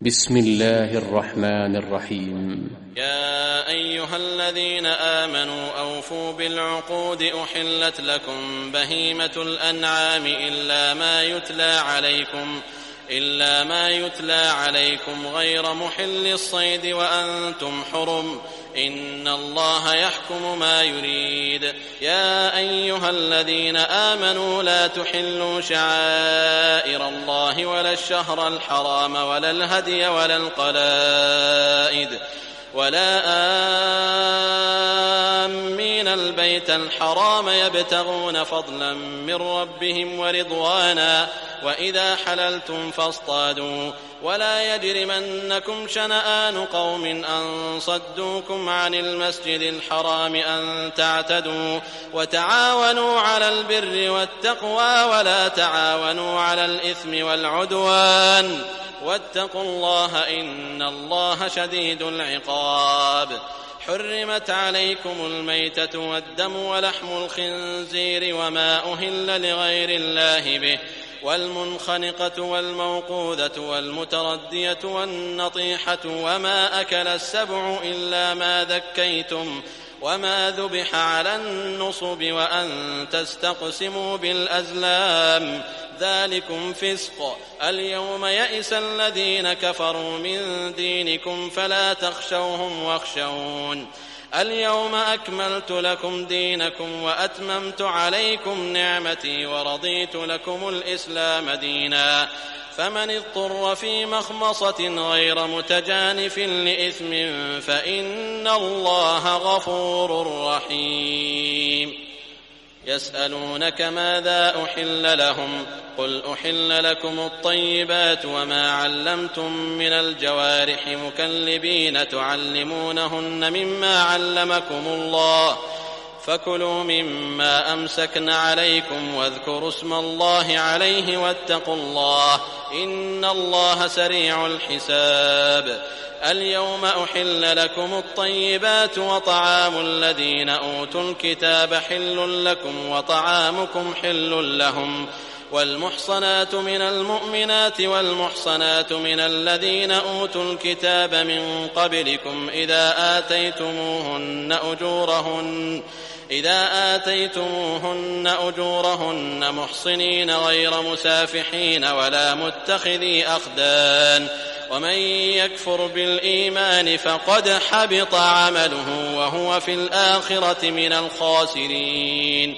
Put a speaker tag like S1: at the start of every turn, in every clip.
S1: بسم الله الرحمن الرحيم.
S2: يا أيها الذين آمنوا أوفوا بالعقود أحلت لكم بهيمة الأنعام إلا ما يتلى عليكم غير محل الصيد وأنتم حرم إن الله يحكم ما يريد. يا أيها الذين آمنوا لا تحلوا شعائر الله ولا الشهر الحرام ولا الهدي ولا القلائد ولا آمين البيت الحرام يبتغون فضلا من ربهم ورضوانا وإذا حللتم فاصطادوا ولا يجرمنكم شنآن قوم أن صدوكم عن المسجد الحرام أن تعتدوا وتعاونوا على البر والتقوى ولا تعاونوا على الإثم والعدوان واتقوا الله إن الله شديد العقاب. حرمت عليكم الميتة والدم ولحم الخنزير وما أهل لغير الله به والمنخنقة والموقوذة والمتردية والنطيحة وما أكل السبع إلا ما ذكيتم وما ذبح على النصب وأن تستقسموا بالأزلام ذلكم فسق. اليوم يئس الذين كفروا من دينكم فلا تخشوهم واخشون. اليوم أكملت لكم دينكم وأتممت عليكم نعمتي ورضيت لكم الإسلام دينا. فمن اضطر في مخمصة غير متجانف لإثم فإن الله غفور رحيم. يسألونك ماذا أحل لهم قل أحل لكم الطيبات وما علمتم من الجوارح مكلبين تعلمونهن مما علمكم الله فكلوا مما أمسكن عليكم واذكروا اسم الله عليه واتقوا الله إن الله سريع الحساب. اليوم أحل لكم الطيبات وطعام الذين أوتوا الكتاب حل لكم وطعامكم حل لهم والمحصنات من المؤمنات والمحصنات من الذين أوتوا الكتاب من قبلكم إذا آتيتموهن أجورهن محصنين غير مسافحين ولا متخذي أخدان ومن يكفر بالإيمان فقد حبط عمله وهو في الآخرة من الخاسرين.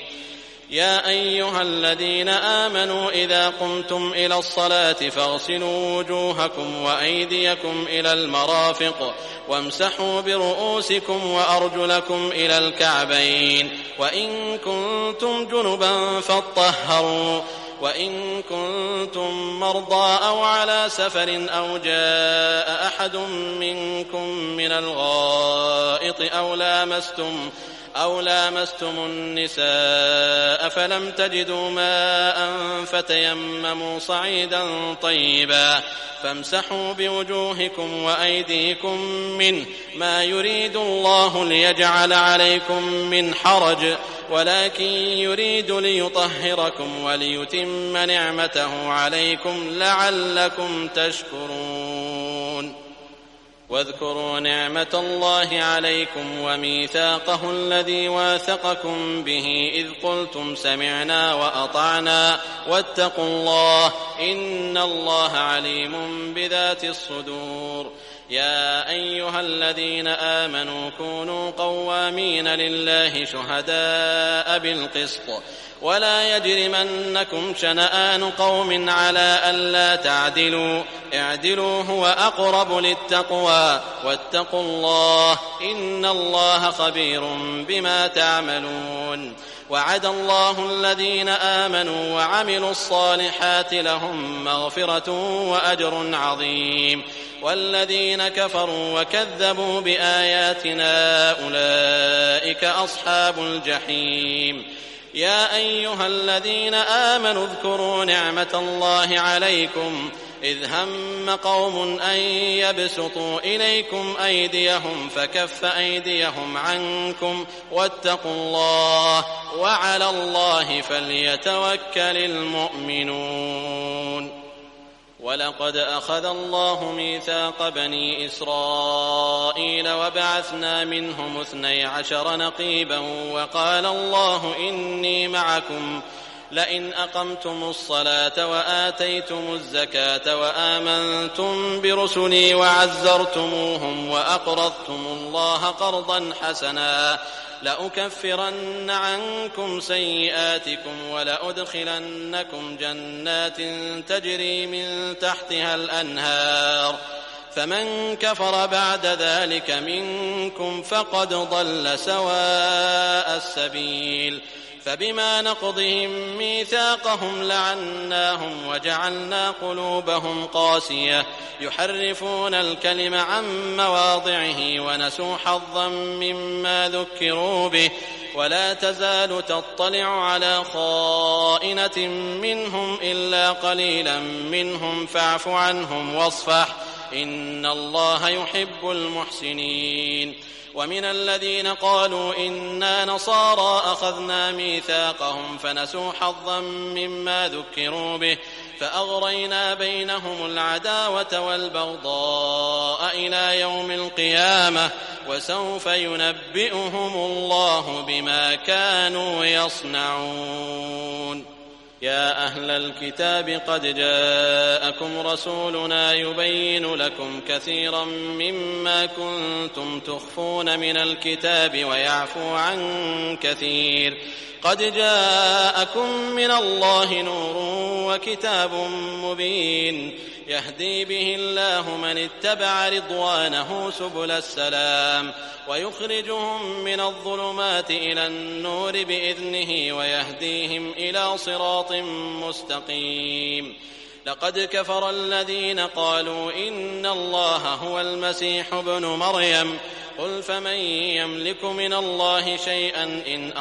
S2: يا أيها الذين آمنوا إذا قمتم إلى الصلاة فاغسلوا وجوهكم وأيديكم إلى المرافق وامسحوا برؤوسكم وأرجلكم إلى الكعبين وإن كنتم جنبا فاطهروا وإن كنتم مرضى أو على سفر أو جاء أحد منكم من الغائط أو لامستم النساء فلم تجدوا ماء فتيمموا صعيدا طيبا فامسحوا بوجوهكم وأيديكم منه ما يريد الله ليجعل عليكم من حرج ولكن يريد ليطهركم وليتم نعمته عليكم لعلكم تشكرون. واذكروا نعمة الله عليكم وميثاقه الذي واثقكم به إذ قلتم سمعنا وأطعنا واتقوا الله إن الله عليم بذات الصدور. يا أيها الذين آمنوا كونوا قوامين لله شهداء بالقسط ولا يجرمنكم شنآن قوم على ألا تعدلوا اعدلوا هو أقرب للتقوى واتقوا الله إن الله خبير بما تعملون. وعد الله الذين آمنوا وعملوا الصالحات لهم مغفرة وأجر عظيم والذين كفروا وكذبوا بآياتنا أولئك أصحاب الجحيم. يا أيها الذين آمنوا اذكروا نعمة الله عليكم إذ هم قوم أن يبسطوا إليكم أيديهم فكف أيديهم عنكم واتقوا الله وعلى الله فليتوكل المؤمنون. ولقد أخذ الله ميثاق بني إسرائيل وبعثنا منهم 12 نقيبا وقال الله إني معكم لئن أقمتم الصلاة وآتيتم الزكاة وآمنتم برسلي وعزرتموهم وأقرضتم الله قرضا حسنا لأكفرن عنكم سيئاتكم ولأدخلنكم جنات تجري من تحتها الأنهار فمن كفر بعد ذلك منكم فقد ضل سواء السبيل فبما نقضهم ميثاقهم لعناهم وجعلنا قلوبهم قاسية يحرفون الكلم عن مواضعه ونسوا حظا مما ذكروا به ولا تزال تطلع على خائنة منهم إلا قليلا منهم فاعف عنهم واصفح إن الله يحب المحسنين ومن الذين قالوا إنا نصارى أخذنا ميثاقهم فنسوا حظا مما ذكروا به فأغرينا بينهم العداوة والبغضاء إلى يوم القيامة وسوف ينبئهم الله بما كانوا يصنعون يا أهل الكتاب قد جاءكم رسولنا يبين لكم كثيرا مما كنتم تخفون من الكتاب ويعفو عن كثير قد جاءكم من الله نور وكتاب مبين يهدي به الله من اتبع رضوانه سبل السلام ويخرجهم من الظلمات إلى النور بإذنه ويهديهم إلى صراط مستقيم لقد كفر الذين قالوا إن الله هو المسيح ابن مريم قل فمن يملك من الله شيئا إن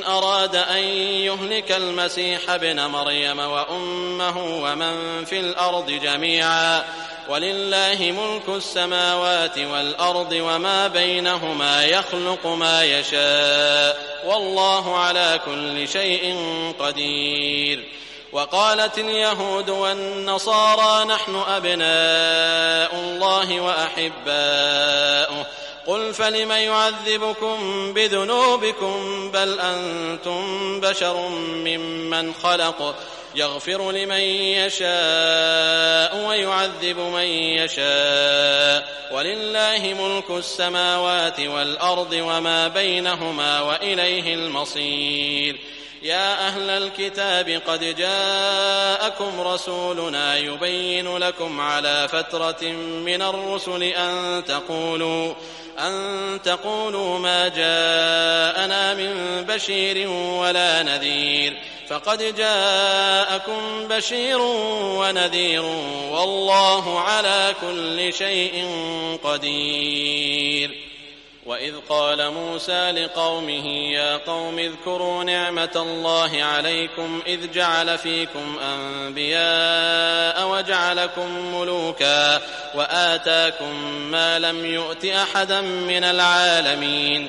S2: أراد أن يهلك المسيح ابن مريم وأمه ومن في الأرض جميعا ولله ملك السماوات والأرض وما بينهما يخلق ما يشاء والله على كل شيء قدير وقالت اليهود والنصارى نحن أبناء الله وأحباؤه قل فلم يعذبكم بذنوبكم بل أنتم بشر ممن خلق يغفر لمن يشاء ويعذب من يشاء ولله ملك السماوات والأرض وما بينهما وإليه المصير يا أهل الكتاب قد جاءكم رسولنا يبين لكم على فترة من الرسل أن تقولوا ما جاءنا من بشير ولا نذير فقد جاءكم بشير ونذير والله على كل شيء قدير وإذ قال موسى لقومه يا قوم اذكروا نعمة الله عليكم إذ جعل فيكم أنبياء وجعلكم ملوكا وآتاكم ما لم يؤت أحدا من العالمين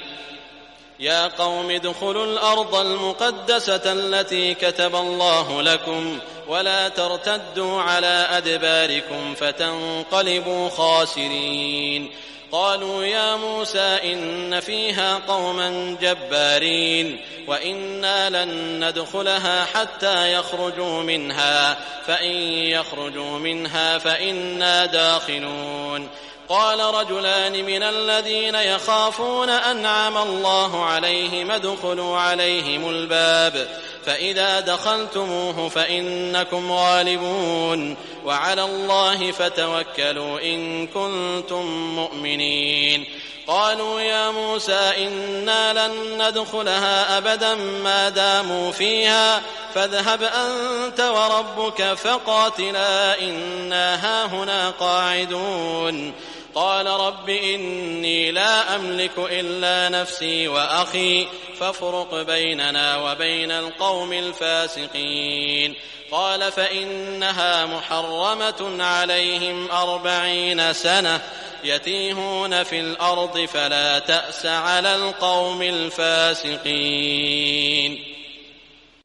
S2: يا قوم ادخلوا الأرض المقدسة التي كتب الله لكم ولا ترتدوا على أدباركم فتنقلبوا خاسرين قالوا يا موسى إن فيها قوما جبارين وإنا لن ندخلها حتى يخرجوا منها فإن يخرجوا منها فإنا داخلون قال رجلان من الذين يخافون أنعم الله عليهم ادخلوا عليهم الباب فإذا دخلتموه فإنكم غالبون وعلى الله فتوكلوا إن كنتم مؤمنين قالوا يا موسى إنا لن ندخلها أبدا ما داموا فيها فاذهب أنت وربك فقاتلا إنا هاهنا قاعدون قال رب إني لا أملك إلا نفسي وأخي فافرق بيننا وبين القوم الفاسقين قال فإنها محرمة عليهم 40 سنة يتيهون في الأرض فلا تأس على القوم الفاسقين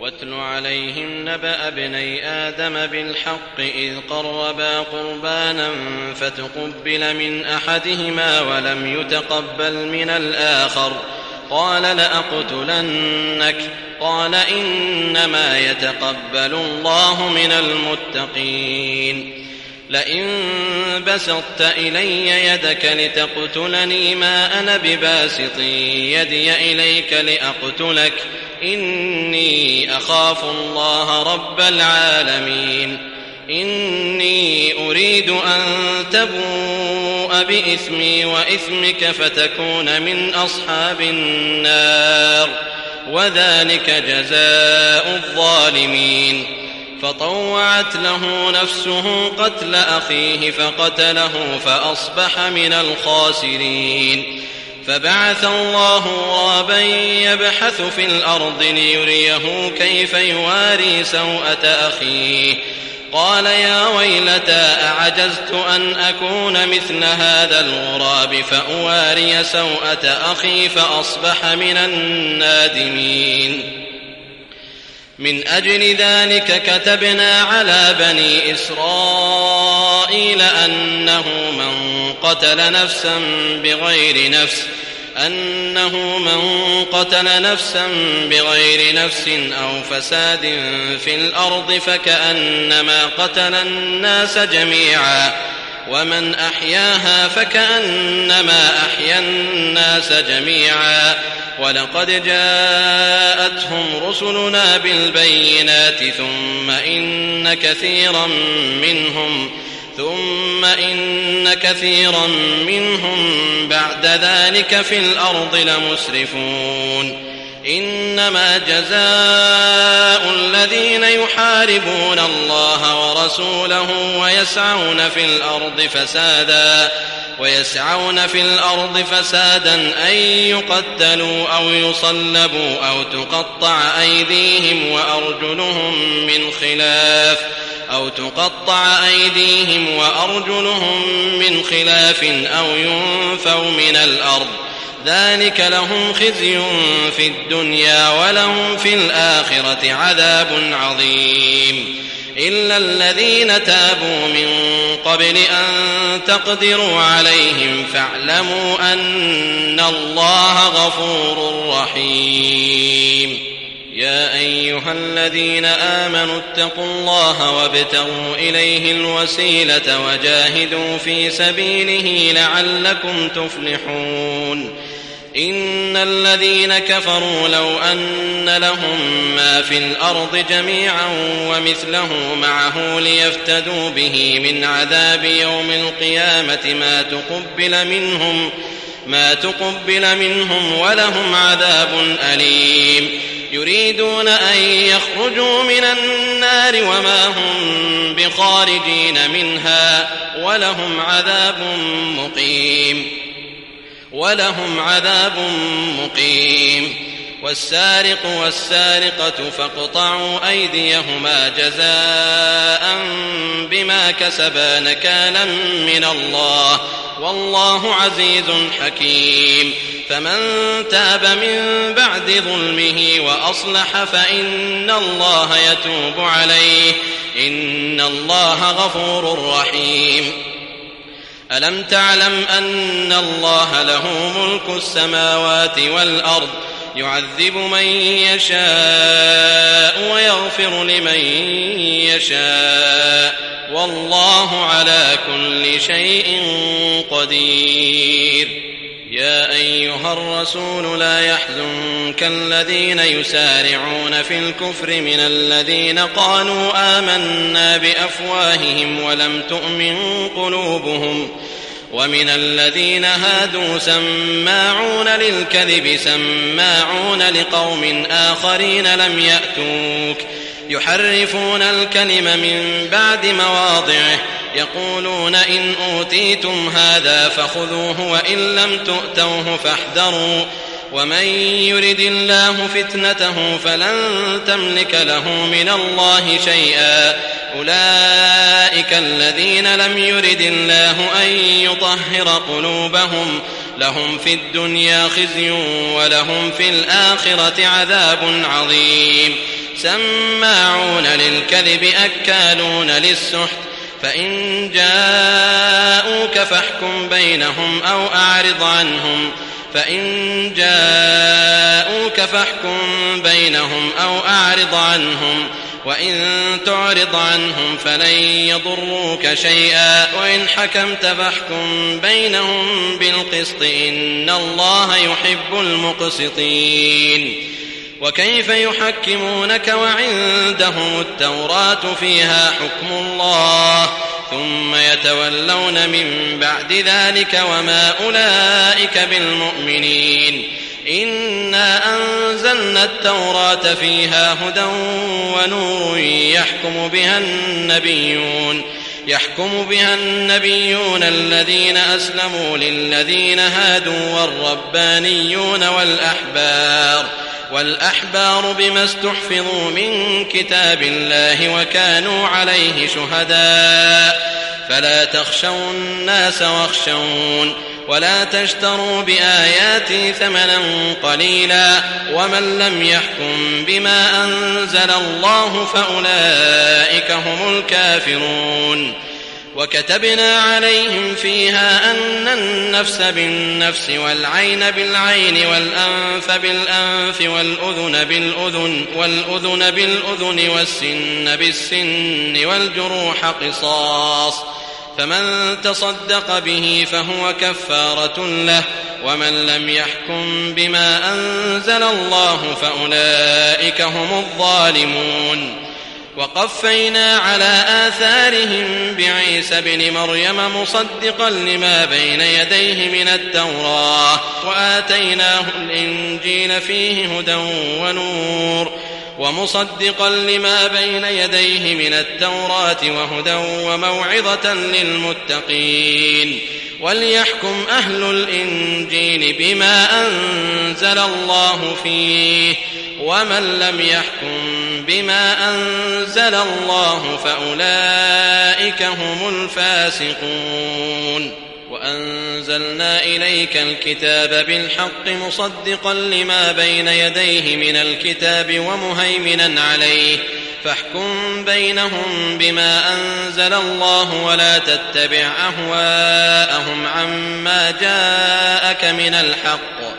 S2: واتل عليهم نبأ ابني آدم بالحق إذ قربا قربانا فتقبل من أحدهما ولم يتقبل من الآخر قال لأقتلنك قال إنما يتقبل الله من المتقين لئن بسطت إلي يدك لتقتلني ما أنا بباسط يدي إليك لأقتلك إني أخاف الله رب العالمين إني أريد أن تبوء بإثمي وإثمك فتكون من أصحاب النار وذلك جزاء الظالمين فطوعت له نفسه قتل أخيه فقتله فأصبح من الخاسرين فبعث الله غرابا يبحث في الأرض ليريه كيف يواري سوءة أخيه قال يا ويلتى أعجزت أن أكون مثل هذا الغراب فأواري سوءة أخي فأصبح من النادمين من أجل ذلك كتبنا على بني إسرائيل أنه من قتل نفسا بغير نفس أو فساد في الأرض فكأنما قتل الناس جميعا ومن أحياها فكأنما أحيا الناس جميعا ولقد جاءتهم رسلنا بالبينات ثم إن كثيرا منهم بعد ذلك في الأرض لمسرفون إنما جزاء الذين يحاربون الله ورسوله ويسعون في الأرض فسادا أن يقتلوا أو يصلبوا أو تقطع أيديهم وأرجلهم من خلاف أو ينفوا من الأرض ذلك لهم خزي في الدنيا ولهم في الآخرة عذاب عظيم إلا الذين تابوا من قبل أن تقدروا عليهم فاعلموا أن الله غفور رحيم يا أيها الذين آمنوا اتقوا الله وابتغوا إليه الوسيلة وجاهدوا في سبيله لعلكم تفلحون إن الذين كفروا لو أن لهم ما في الأرض جميعا ومثله معه ليفتدوا به من عذاب يوم القيامة ما تقبل منهم ولهم عذاب أليم يريدون أن يخرجوا من النار وما هم بخارجين منها ولهم عذاب مقيم والسارق والسارقة فاقطعوا أيديهما جزاء بما كسبا نكالا من الله والله عزيز حكيم فمن تاب من بعد ظلمه وأصلح فإن الله يتوب عليه إن الله غفور رحيم ألم تعلم أن الله له ملك السماوات والأرض يعذب من يشاء ويغفر لمن يشاء والله على كل شيء قدير يا أيها الرسول لا يحزنك الذين يسارعون في الكفر من الذين قالوا آمنا بأفواههم ولم تؤمن قلوبهم ومن الذين هادوا سماعون للكذب سماعون لقوم آخرين لم يأتوك يحرفون الكلم من بعد مواضعه يقولون إن أوتيتم هذا فخذوه وإن لم تؤتوه فاحذروا ومن يرد الله فتنته فلن تملك له من الله شيئا أولئك الذين لم يرد الله أن يطهر قلوبهم لهم في الدنيا خزي ولهم في الآخرة عذاب عظيم سماعون للكذب أكالون للسحت فإن جاءوك فاحكم بينهم أو أعرض عنهم وإن تعرض عنهم فلن يضروك شيئا وإن حكمت فاحكم بينهم بالقسط إن الله يحب المقسطين. وكيف يحكمونك وعندهم التوراة فيها حكم الله ثم يتولون من بعد ذلك وما أولئك بالمؤمنين. إنا أنزلنا التوراة فيها هدى ونور يحكم بها النبيون الذين أسلموا للذين هادوا والربانيون والأحبار بما استحفظوا من كتاب الله وكانوا عليه شهداء فلا تخشوا الناس واخشون ولا تشتروا بآياتي ثمنا قليلا ومن لم يحكم بما أنزل الله فأولئك هم الكافرون. وكتبنا عليهم فيها أن النفس بالنفس والعين بالعين والأنف بالأنف والأذن بالأذن والسن بالسن والجروح قصاص فمن تصدق به فهو كفارة له ومن لم يحكم بما أنزل الله فأولئك هم الظالمون. وقفينا على آثارهم بعيسى بن مريم مصدقا لما بين يديه من التوراة وآتيناه الإنجيل فيه هدى ونور ومصدقا لما بين يديه من التوراة وهدى وموعظة للمتقين. وليحكم أهل الإنجيل بما أنزل الله فيه ومن لم يحكم بما أنزل الله فأولئك هم الفاسقون. وأنزلنا إليك الكتاب بالحق مصدقا لما بين يديه من الكتاب ومهيمنا عليه فاحكم بينهم بما أنزل الله ولا تتبع أهواءهم عما جاءك من الحق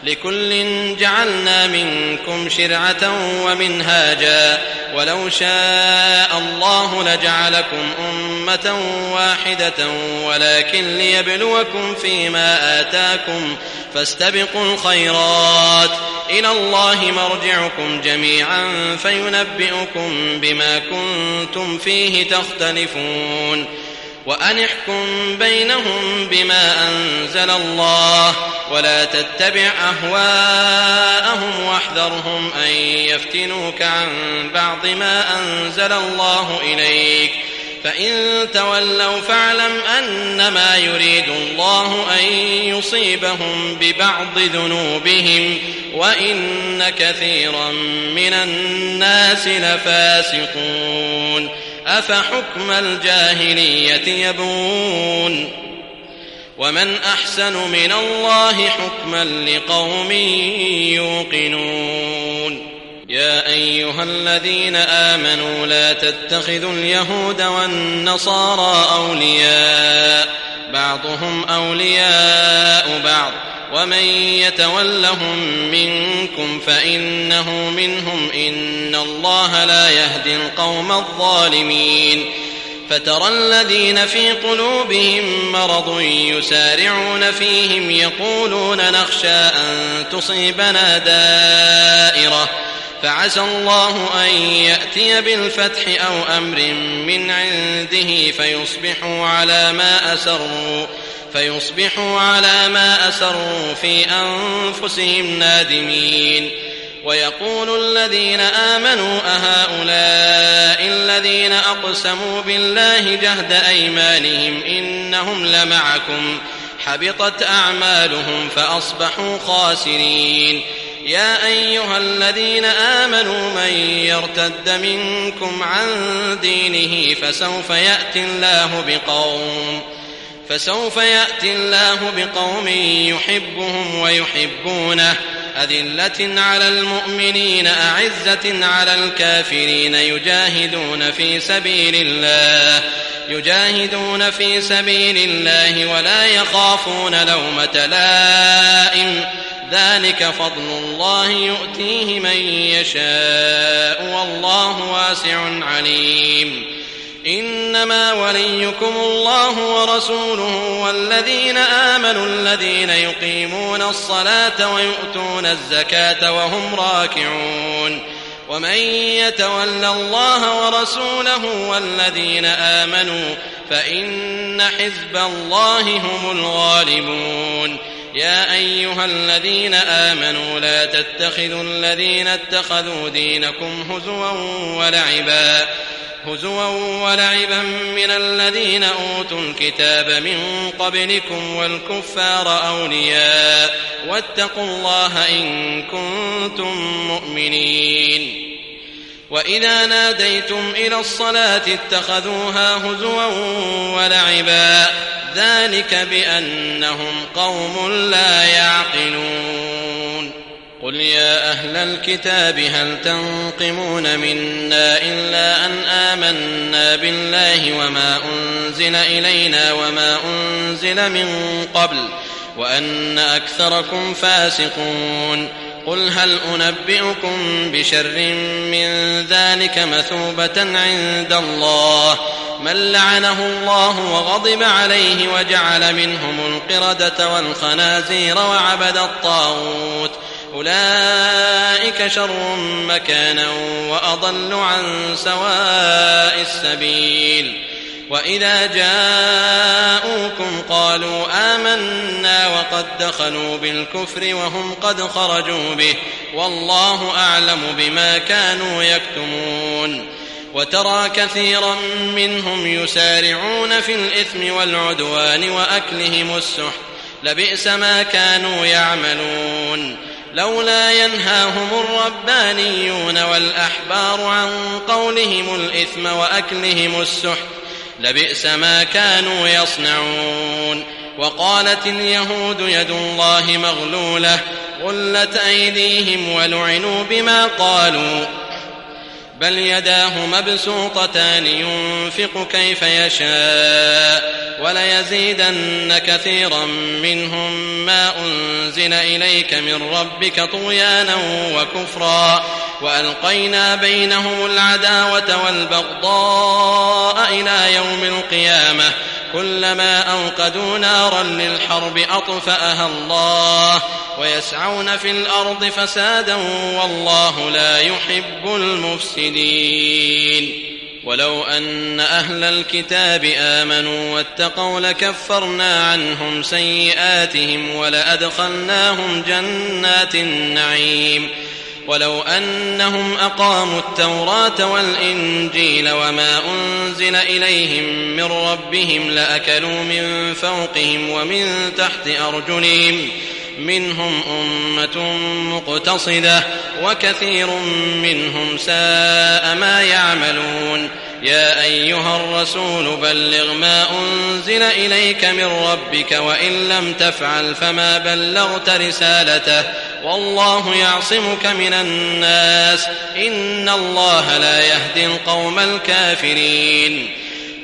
S2: لكل جعلنا منكم شرعة ومنهاجا ولو شاء الله لجعلكم أمة واحدة ولكن ليبلوكم فيما آتاكم فاستبقوا الخيرات إلى الله مرجعكم جميعا فينبئكم بما كنتم فيه تختلفون. وأن احكم بينهم بما أنزل الله ولا تتبع أهواءهم واحذرهم أن يفتنوك عن بعض ما أنزل الله إليك فإن تولوا فاعلم أنما يريد الله أن يصيبهم ببعض ذنوبهم وإن كثيرا من الناس لفاسقون. أفحكم الجاهلية يبغون ومن أحسن من الله حكما لقوم يوقنون. يا أيها الذين آمنوا لا تتخذوا اليهود والنصارى أولياء بعضهم أولياء بعض ومن يتولهم منكم فإنه منهم إن الله لا يهدي القوم الظالمين. فترى الذين في قلوبهم مرض يسارعون فيهم يقولون نخشى أن تصيبنا دائرة فعسى الله أن يأتي بالفتح أو أمر من عنده فيصبحوا على ما أسروا في أنفسهم نادمين. ويقول الذين آمنوا أهؤلاء الذين أقسموا بالله جهد أيمانهم إنهم لمعكم حبطت أعمالهم فأصبحوا خاسرين. يا أيها الذين آمنوا من يرتد منكم عن دينه فسوف يأتي الله بقوم يحبهم ويحبونه أذلة على المؤمنين أعزة على الكافرين يجاهدون في سبيل الله ولا يخافون لومة لائم ذلك فضل الله يؤتيه من يشاء والله واسع عليم إنما وليكم الله ورسوله والذين آمنوا الذين يقيمون الصلاة ويؤتون الزكاة وهم راكعون ومن يتول الله ورسوله والذين آمنوا فإن حزب الله هم الغالبون يا أيها الذين آمنوا لا تتخذوا الذين اتخذوا دينكم هزوا ولعبا من الذين أوتوا الكتاب من قبلكم والكفار أولياء واتقوا الله إن كنتم مؤمنين وإذا ناديتم إلى الصلاة اتخذوها هزوا ولعبا ذلك بأنهم قوم لا يعقلون قل يا أهل الكتاب هل تنقمون منا إلا أن آمنا بالله وما أنزل إلينا وما أنزل من قبل وأن أكثركم فاسقون قل هل أنبئكم بشر من ذلك مثوبة عند الله من لعنه الله وغضب عليه وجعل منهم القردة والخنازير وعبد الطاغوت أولئك شر مكانا وأضل عن سواء السبيل وإذا جاءوكم قالوا آمنا وقد دخلوا بالكفر وهم قد خرجوا به والله أعلم بما كانوا يكتمون وترى كثيرا منهم يسارعون في الإثم والعدوان وأكلهم السحت لبئس ما كانوا يعملون لولا ينهاهم الربانيون والأحبار عن قولهم الإثم وأكلهم السحت لبئس ما كانوا يصنعون وقالت اليهود يد الله مغلولة غلت أيديهم ولعنوا بما قالوا بل يداه مبسوطتان ينفق كيف يشاء وليزيدن كثيرا منهم ما أنزل إليك من ربك طغيانا وكفرا وألقينا بينهم العداوة والبغضاء إلى يوم القيامة كلما أوقدوا نارا للحرب أطفأها الله ويسعون في الأرض فسادا والله لا يحب المفسدين ولو أن أهل الكتاب آمنوا واتقوا لكفرنا عنهم سيئاتهم ولأدخلناهم جنات النعيم ولو أنهم أقاموا التوراة والإنجيل وما أنزل إليهم من ربهم لأكلوا من فوقهم ومن تحت أرجلهم منهم أمة مقتصدة وكثير منهم ساء ما يعملون يا أيها الرسول بلغ ما أنزل إليك من ربك وإن لم تفعل فما بلغت رسالته والله يعصمك من الناس إن الله لا يهدي القوم الكافرين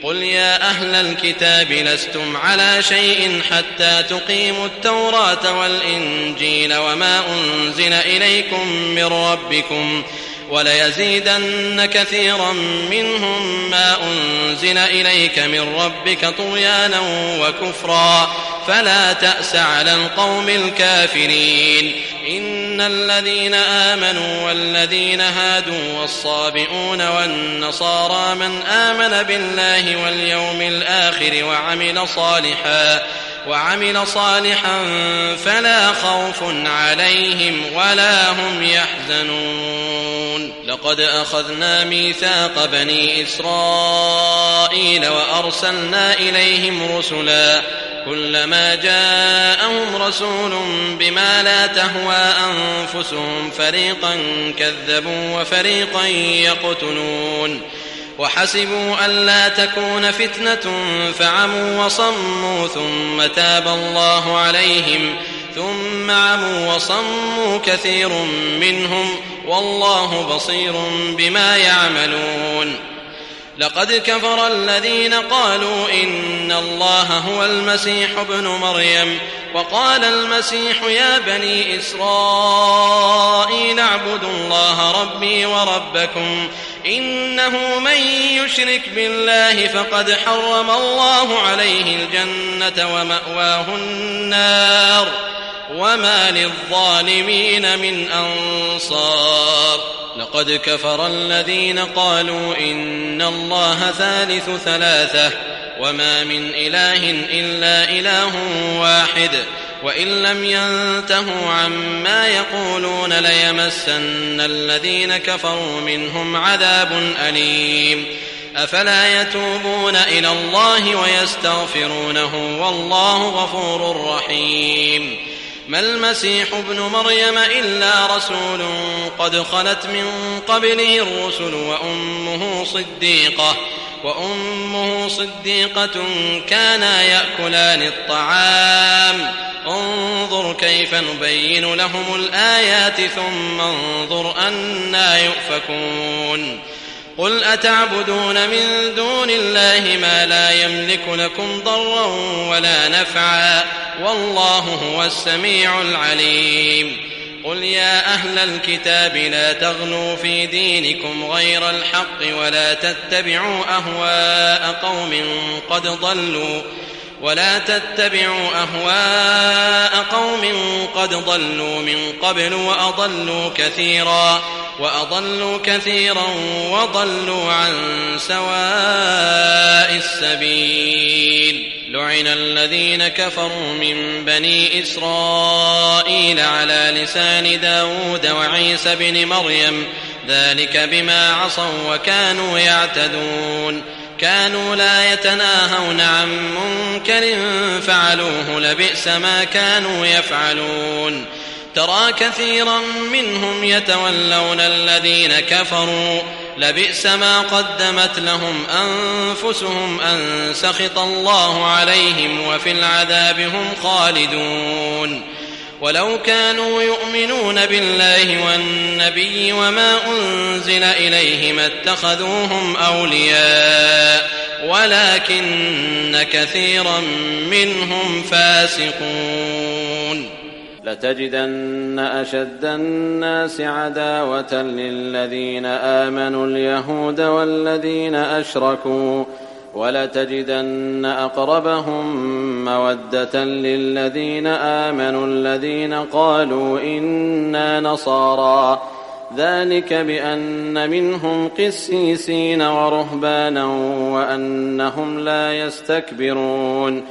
S2: قل يا أهل الكتاب لستم على شيء حتى تقيموا التوراة والإنجيل وما أنزل إليكم من ربكم وليزيدن كثيرا منهم ما أنزل إليك من ربك طغيانا وكفرا فلا تأس على القوم الكافرين إن الذين آمنوا والذين هادوا والصابئون والنصارى من آمن بالله واليوم الآخر وعمل صالحا فلا خوف عليهم ولا هم يحزنون لقد أخذنا ميثاق بني إسرائيل وأرسلنا إليهم رسلا كلما جاءهم رسول بما لا تهوى أنفسهم فريقا كذبوا وفريقا يقتلون وحسبوا ألا تكون فتنة فعموا وصموا ثم تاب الله عليهم ثم عموا وصموا كثير منهم والله بصير بما يعملون. لقد كفر الذين قالوا إن الله هو المسيح ابن مريم وقال المسيح يا بني إسرائيل اعبدوا الله ربي وربكم إنه من يشرك بالله فقد حرم الله عليه الجنة ومأواه النار وما للظالمين من أنصار. لقد كفر الذين قالوا إن الله ثالث ثلاثة وما من إله إلا إله واحد وإن لم ينتهوا عما يقولون ليمسن الذين كفروا منهم عذاب أليم. أفلا يتوبون إلى الله ويستغفرونه والله غفور رحيم. ما المسيح ابن مريم إلا رسول قد خلت من قبله الرسل وأمه صديقة كانا يأكلان الطعام انظر كيف نبين لهم الآيات ثم انظر أنى يؤفكون. قل أتعبدون من دون الله ما لا يملك لكم ضرا ولا نفعا والله هو السميع العليم. قل يا أهل الكتاب لا تغلوا في دينكم غير الحق ولا تتبعوا أهواء قوم قد ضلوا من قبل وأضلوا كثيرا وضلوا عن سواء السبيل. لعن الذين كفروا من بني إسرائيل على لسان داود وعيسى بن مريم ذلك بما عصوا وكانوا يعتدون. كانوا لا يتناهون عن منكر فعلوه لبئس ما كانوا يفعلون. ترى كثيرا منهم يتولون الذين كفروا لبئس ما قدمت لهم أنفسهم أن سخط الله عليهم وفي العذاب هم خالدون. ولو كانوا يؤمنون بالله والنبي وما أنزل إليه ما اتخذوهم أولياء ولكن كثيرا منهم فاسقون.
S3: لتجدن أشد الناس عداوة للذين آمنوا اليهود والذين أشركوا ولتجدن أقربهم مودة للذين آمنوا الذين قالوا إنا نصارى ذلك بأن منهم قسيسين ورهبانا وأنهم لا يستكبرون.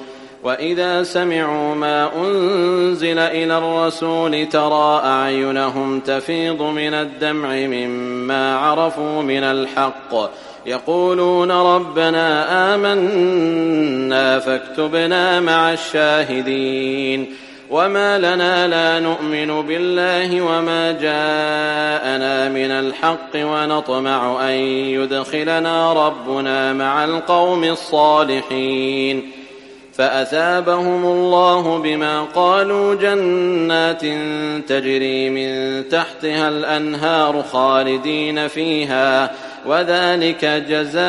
S3: وإذا سمعوا ما أنزل إلى الرسول ترى أعينهم تفيض من الدمع مما عرفوا من الحق يقولون ربنا آمنا فاكتبنا مع الشاهدين. وما لنا لا نؤمن بالله وما جاءنا من الحق ونطمع أن يدخلنا ربنا مع القوم الصالحين. فأثابهم الله بما قالوا جنات تجري من تحتها الأنهار خالدين فيها وذلك جزاء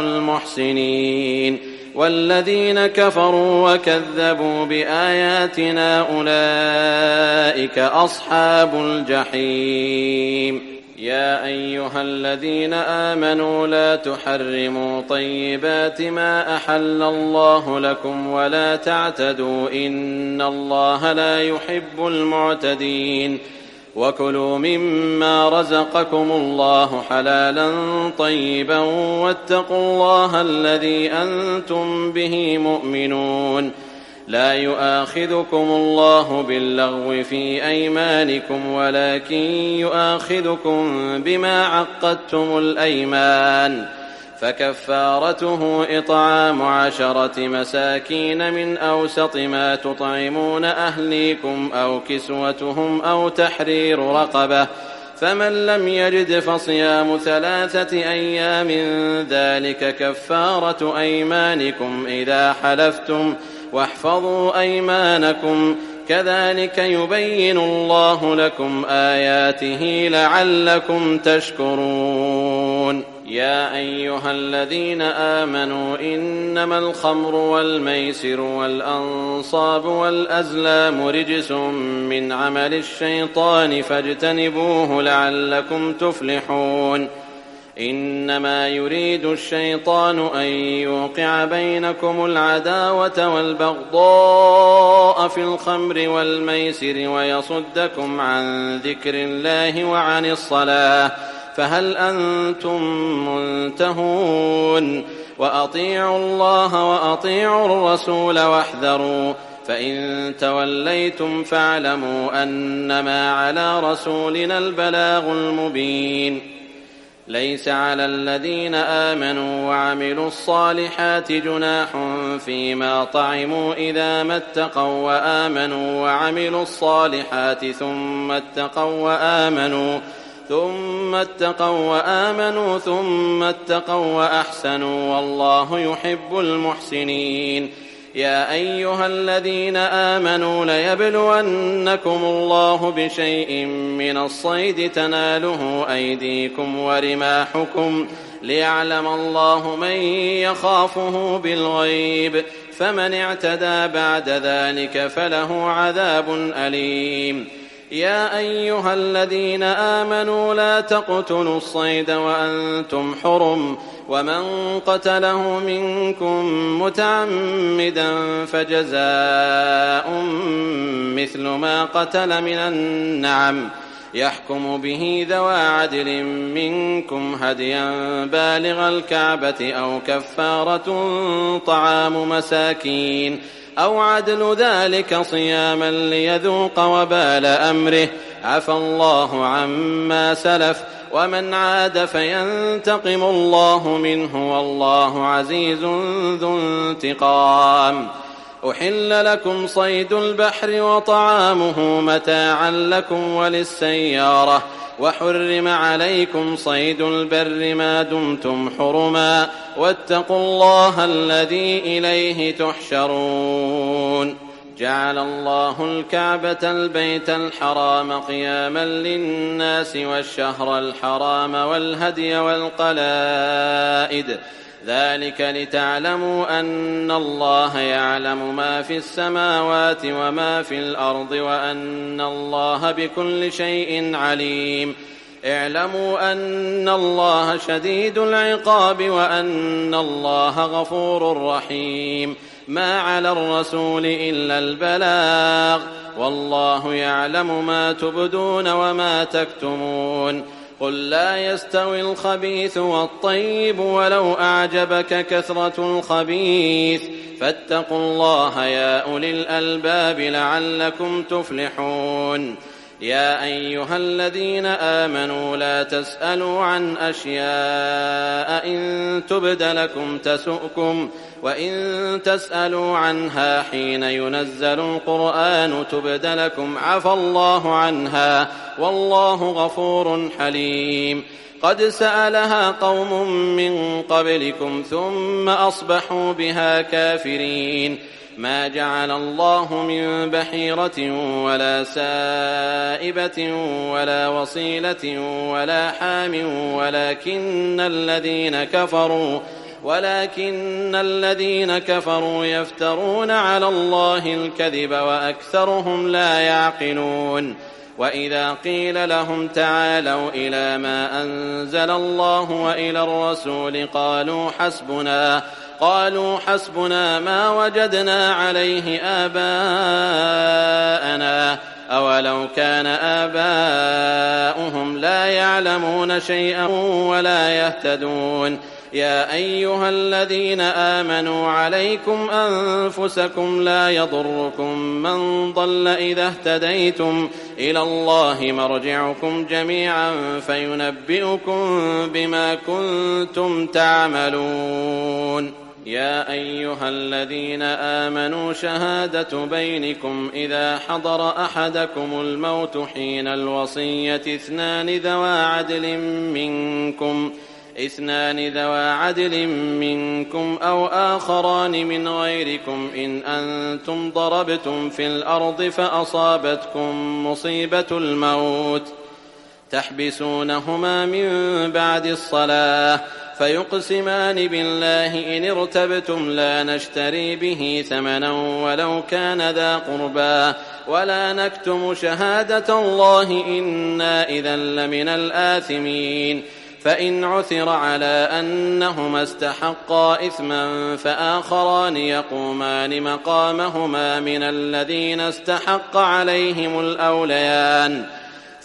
S3: المحسنين. والذين كفروا وكذبوا بآياتنا أولئك أصحاب الجحيم. يا أيها الذين آمنوا لا تحرموا طيبات ما أحل الله لكم ولا تعتدوا إن الله لا يحب المعتدين. وكلوا مما رزقكم الله حلالا طيبا واتقوا الله الذي أنتم به مؤمنون. لا يؤاخذكم الله باللغو في أيمانكم ولكن يؤاخذكم بما عقدتم الأيمان. فكفارته إطعام 10 مساكين من أوسط ما تطعمون أهليكم أو كسوتهم أو تحرير رقبة فمن لم يجد فصيام 3 أيام ذلك كفارة أيمانكم إذا حلفتم واحفظوا أيمانكم كذلك يبين الله لكم آياته لعلكم تشكرون. يا أيها الذين آمنوا إنما الخمر والميسر والأنصاب والأزلام رجس من عمل الشيطان فاجتنبوه لعلكم تفلحون. إنما يريد الشيطان أن يوقع بينكم العداوة والبغضاء في الخمر والميسر ويصدكم عن ذكر الله وعن الصلاة فهل أنتم منتهون؟ وأطيعوا الله وأطيعوا الرسول واحذروا فإن توليتم فاعلموا أنما على رسولنا البلاغ المبين. ليس على الذين آمنوا وعملوا الصالحات جناح فيما طعموا إذا ما اتقوا وآمنوا وعملوا الصالحات ثم اتقوا وآمنوا وأحسنوا والله يحب المحسنين. يا أيها الذين آمنوا ليبلونكم الله بشيء من الصيد تناله أيديكم ورماحكم ليعلم الله من يخافه بالغيب فمن اعتدى بعد ذلك فله عذاب أليم. يا أيها الذين آمنوا لا تقتلوا الصيد وأنتم حرم ومن قتله منكم متعمدا فجزاء مثل ما قتل من النعم يحكم به ذوى عدل منكم هديا بالغ الكعبة أو كفارة طعام مساكين أو عدل ذلك صياما ليذوق وبال أمره عفى الله عما سلف ومن عاد فينتقم الله منه والله عزيز ذو انتقام. أحل لكم صيد البحر وطعامه متاعا لكم وللسيارة وحرم عليكم صيد البر ما دمتم حرما واتقوا الله الذي إليه تحشرون. جعل الله الكعبة البيت الحرام قياما للناس والشهر الحرام والهدي والقلائد ذلك لتعلموا أن الله يعلم ما في السماوات وما في الأرض وأن الله بكل شيء عليم. اعلموا أن الله شديد العقاب وأن الله غفور رحيم. ما على الرسول إلا البلاغ والله يعلم ما تبدون وما تكتمون. قل لا يستوي الخبيث والطيب ولو أعجبك كثرة الخبيث فاتقوا الله يا أولي الألباب لعلكم تفلحون. يا أيها الذين آمنوا لا تسألوا عن أشياء إن تبد لكم تسؤكم وإن تسألوا عنها حين ينزل القرآن تبد لكم عفى الله عنها والله غفور حليم. قد سألها قوم من قبلكم ثم أصبحوا بها كافرين. ما جعل الله من بحيرة ولا سائبة ولا وصيلة ولا حام ولكن الذين كفروا يفترون على الله الكذب وأكثرهم لا يعقلون. وإذا قيل لهم تعالوا إلى ما أنزل الله وإلى الرسول قالوا حسبنا ما وجدنا عليه آباءنا أولو كان آباؤهم لا يعلمون شيئا ولا يهتدون. يا أيها الذين آمنوا عليكم أنفسكم لا يضركم من ضل إذا اهتديتم إلى الله مرجعكم جميعا فينبئكم بما كنتم تعملون. يا أيها الذين آمنوا شهادة بينكم إذا حضر أحدكم الموت حين الوصية 2 ذوى عدل منكم اثنان ذوا عدل منكم أو آخران من غيركم إن أنتم ضربتم في الأرض فأصابتكم مصيبة الموت تحبسونهما من بعد الصلاة فيقسمان بالله إن ارتبتم لا نشتري به ثمنا ولو كان ذا قربى ولا نكتم شهادة الله إنا إذا لمن الآثمين فإن عثر على أنهما استحقا إثما فآخران يقومان مقامهما من الذين استحق عليهم الأوليان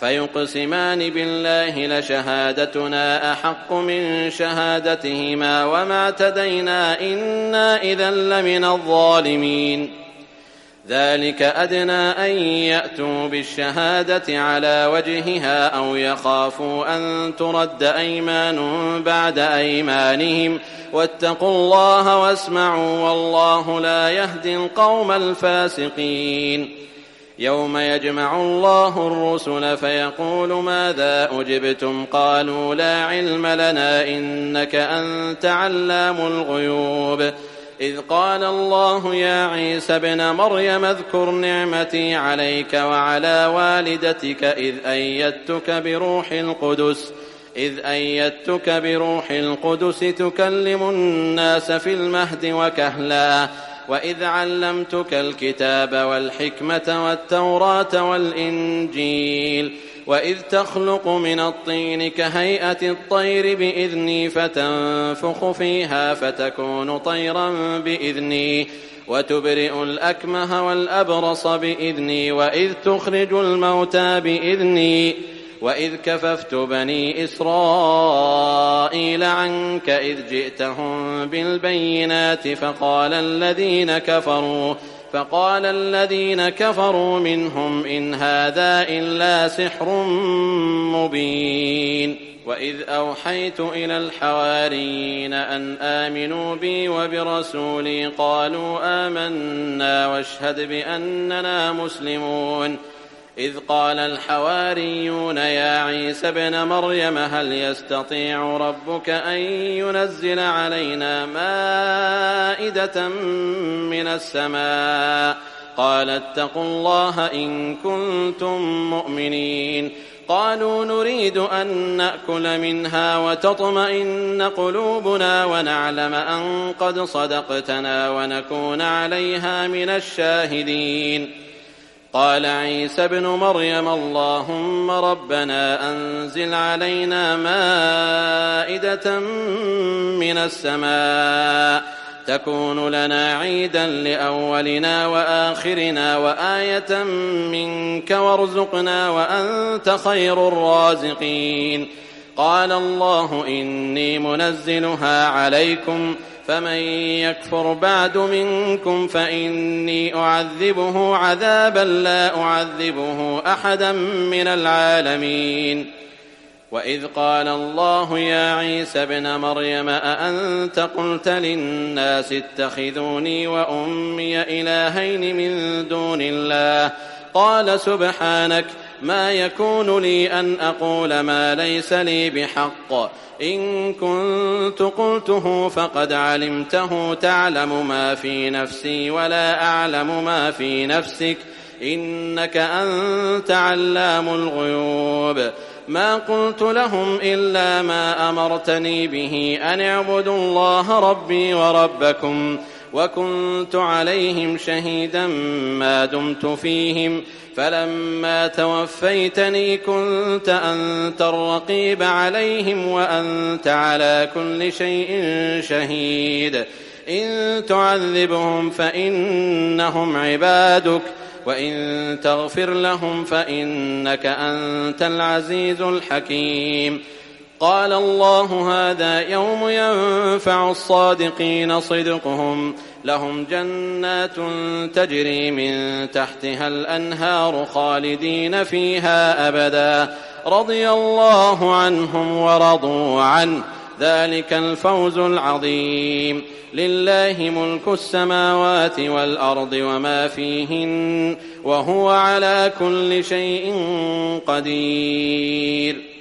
S3: فيقسمان بالله لشهادتنا أحق من شهادتهما وما اعتدينا إنا إذا لمن الظالمين ذلك أدنى أن يأتوا بالشهادة على وجهها أو يخافوا أن ترد أيمان بعد أيمانهم واتقوا الله واسمعوا والله لا يهدي القوم الفاسقين يوم يجمع الله الرسل فيقول ماذا أجبتم قالوا لا علم لنا إنك أنت علام الغيوب إذ قال الله يا عيسى ابن مريم اذكر نعمتي عليك وعلى والدتك إذ أيدتك بروح القدس تكلم الناس في المهد وكهلا وإذ علمتك الكتاب والحكمة والتوراة والإنجيل وإذ تخلق من الطين كهيئة الطير بإذني فتنفخ فيها فتكون طيرا بإذني وتبرئ الأكمه والأبرص بإذني وإذ تخرج الموتى بإذني وإذ كففت بني إسرائيل عنك إذ جئتهم بالبينات فقال الذين كفروا منهم إن هذا إلا سحر مبين وإذ أوحيت إلى الحواريين أن آمنوا بي وبرسولي قالوا آمنا واشهد بأننا مسلمون إذ قال الحواريون يا عيسى ابن مريم هل يستطيع ربك أن ينزل علينا مائدة من السماء قال اتقوا الله إن كنتم مؤمنين قالوا نريد أن نأكل منها وتطمئن قلوبنا ونعلم أن قد صدقتنا ونكون عليها من الشاهدين قال عيسى ابن مريم اللهم ربنا أنزل علينا مائدة من السماء تكون لنا عيدا لأولنا وآخرنا وآية منك وارزقنا وأنت خير الرازقين قال الله إني منزلها عليكم فمن يكفر بعد منكم فإني أعذبه عذابا لا أعذبه أحدا من العالمين وإذ قال الله يا عيسى ابن مريم أأنت قلت للناس اتخذوني وأمي إلهين من دون الله قال سبحانك ما يكون لي أن أقول ما ليس لي بحق إن كنت قلته فقد علمته تعلم ما في نفسي ولا أعلم ما في نفسك إنك أنت علام الغيوب ما قلت لهم إلا ما أمرتني به أن اعبدوا الله ربي وربكم وكنت عليهم شهيدا ما دمت فيهم فلما توفيتني كنت أنت الرقيب عليهم وأنت على كل شيء شهيد إن تعذبهم فإنهم عبادك وإن تغفر لهم فإنك أنت العزيز الحكيم قال الله هذا يوم ينفع الصادقين صدقهم لهم جنات تجري من تحتها الأنهار خالدين فيها أبدا رضي الله عنهم ورضوا عنه ذلك الفوز العظيم لله ملك السماوات والأرض وما فيهن وهو على كل شيء قدير